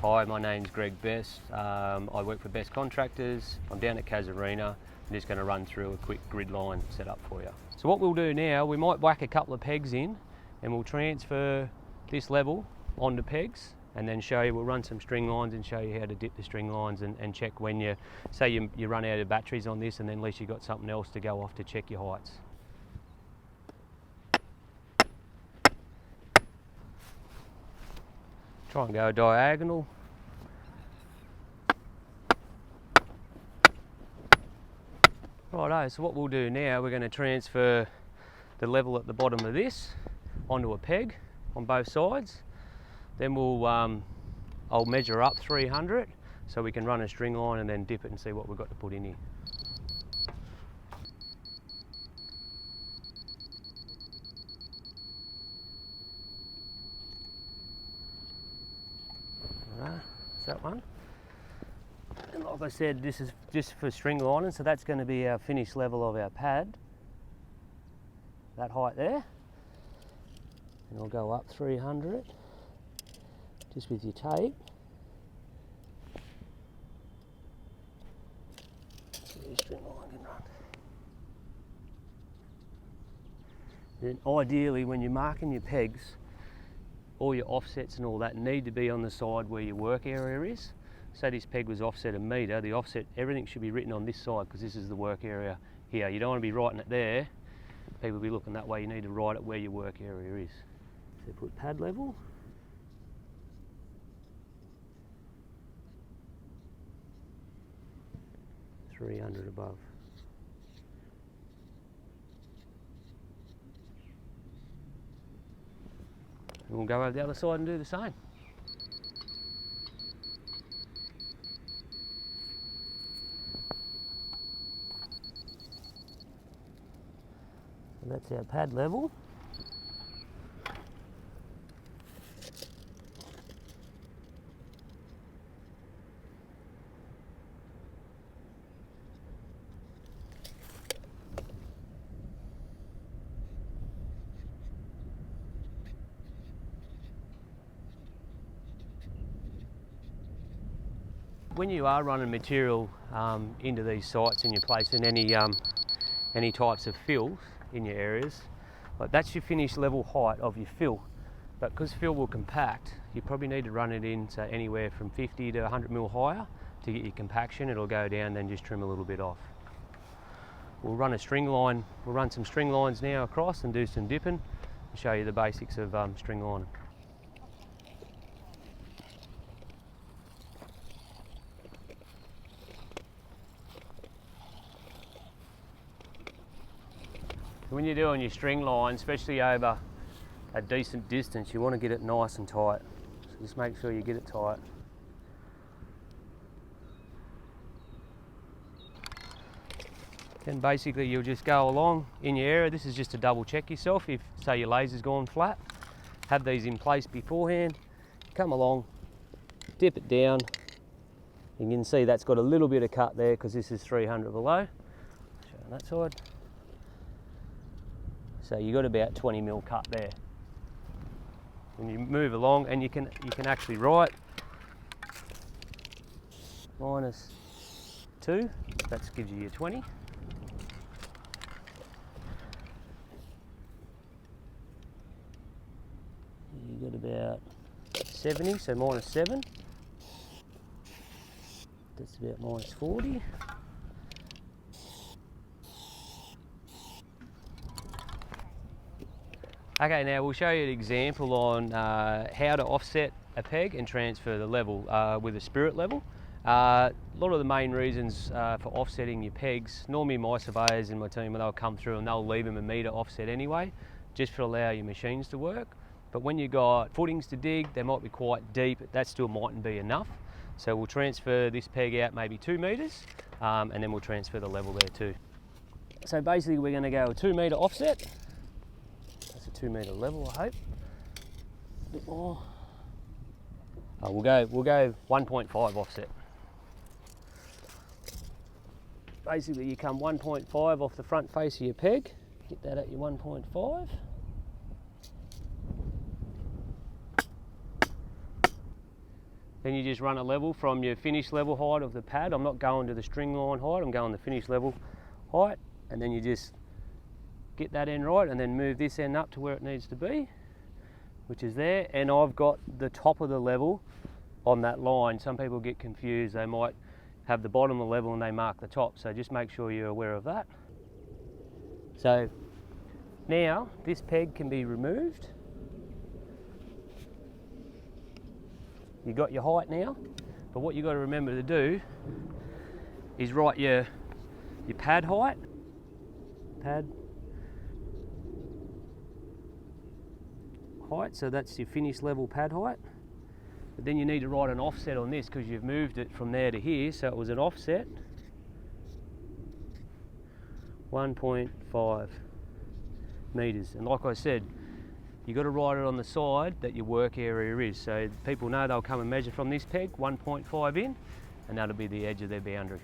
Hi, my name's Greg Best. I work for Best Contractors. I'm down at Casuarina. I'm just going to run through a quick grid line setup for you. So what we'll do now, we might whack a couple of pegs in and we'll transfer this level onto pegs and then show you, we'll run some string lines and show you how to dip the string lines and check when you, say you run out of batteries on this, and then at least you've got something else to go off to check your heights. Try and go diagonal. Righto, so what we'll do now, we're going to transfer the level at the bottom of this onto a peg on both sides. Then we'll, I'll measure up 300 so we can run a string line and then dip it and see what we've got to put in here. That one. And like I said, this is just for string lining, so that's going to be our finished level of our pad. That height there. And I'll go up 300 just with your tape. So your string line can run. Then ideally, when you're marking your pegs, all your offsets and all that need to be on the side where your work area is. Say this peg was offset a metre, the offset, everything should be written on this side because this is the work area here. You don't want to be writing it there, people will be looking that way. You need to write it where your work area is. So put pad level. .300 above. And we'll go over the other side and do the same. So that's our pad level. When you are running material into these sites and you're placing any types of fills in your areas, like that's your finished level height of your fill. But because fill will compact, you probably need to run it in so anywhere from 50 to 100 mil higher to get your compaction. It'll go down, then just trim a little bit off. We'll run a string line. We'll run some string lines now across and do some dipping and show you the basics of string lining. When you're doing your string line, especially over a decent distance, you want to get it nice and tight. So just make sure you get it tight. Then basically you'll just go along in your area. This is just to double check yourself. If say your laser's gone flat, have these in place beforehand. Come along, dip it down. You can see that's got a little bit of cut there because this is 300 below. Show on that side. So you've got about 20 mil cut there. When you move along, and you can actually write -2, that gives you your 20. You've got about 70, so -7. That's about -40. Okay, now we'll show you an example on how to offset a peg and transfer the level with a spirit level. A lot of the main reasons for offsetting your pegs, normally my surveyors in my team, they'll come through and they'll leave them a metre offset anyway, just to allow your machines to work. But when you've got footings to dig, they might be quite deep, that still mightn't be enough. So we'll transfer this peg out maybe 2 metres, and then we'll transfer the level there too. So basically we're going to go a 2 metre offset. 2 metre level, I hope. A bit more. Oh, we'll go 1.5 offset. Basically, you come 1.5 off the front face of your peg. Hit that at your 1.5. Then you just run a level from your finish level height of the pad. I'm not going to the string line height, I'm going to the finish level height, and then you just get that end right and then move this end up to where it needs to be, which is there. And I've got the top of the level on that line. Some people get confused, they might have the bottom of the level and they mark the top, so just make sure you're aware of that. So now this peg can be removed. You've got your height now, but what you've got to remember to do is write your pad height, so that's your finish level pad height. But then you need to write an offset on this because you've moved it from there to here, so it was an offset 1.5 metres. And like I said, you've got to write it on the side that your work area is, so people know they'll come and measure from this peg 1.5 in, and that'll be the edge of their boundary.